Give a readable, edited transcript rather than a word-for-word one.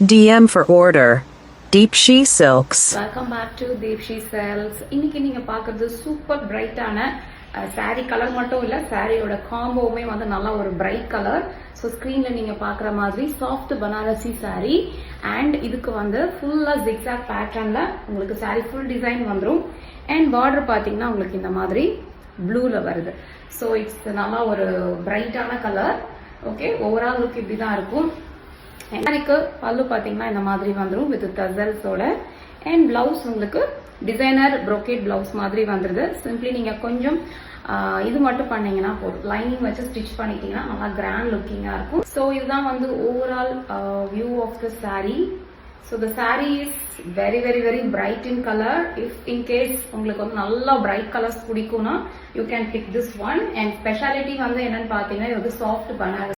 DM for order. Deepshi Silks. Welcome back to Deepshi sales. இன்னைக்கு நீங்க பாக்குறது சூப்பர் பிரைட்டான சாரி கலர் மட்டும் இல்ல, சாரியோட காம்போவுமே வந்து நல்லா ஒரு பிரைட் கலர். ஸோ ஸ்க்ரீன்ல நீங்க பாக்குற மாதிரி சாஃப்ட் பனாரசி சாரி அண்ட் இதுக்கு வந்து ஃபுல்லா ஜிக்ஸாக் பேட்டர்ன்ல உங்களுக்கு சாரி ஃபுல் டிசைன் வந்துடும். அண்ட் பார்டர் பாத்தீங்கன்னா உங்களுக்கு இந்த மாதிரி ப்ளூல வருது. ஸோ இட்ஸ் நல்லா ஒரு பிரைட்டான கலர். ஓகே, ஓவரால் லுக் இப்படிதான் இருக்கும். எனக்கு பல்லு பாத்தீங்கன்னா இந்த மாதிரி வந்துடும் வித் டசல்ஸோட. அண்ட் பிளவுஸ் உங்களுக்கு டிசைனர் ப்ரோகேட் பிளவுஸ் மாதிரி வந்துருது. சிம்பிளி நீங்க கொஞ்சம் இது மட்டும் பண்ணீங்கன்னா போதும், லைனிங் வச்சு ஸ்டிச் பண்ணிட்டீங்கன்னா நல்லா கிராண்ட் லுக்கிங்கா இருக்கும். ஸோ இதுதான் வந்து overall view of the sari. So the sari is very very very bright in colour. If in case உங்களுக்கு வந்து நல்லா பிரைட் கலர்ஸ் பிடிக்கும்னா you can pick this one. And speciality வந்து என்னன்னு பாத்தீங்கன்னா இது வந்து சாஃப்ட் பனாரஸ்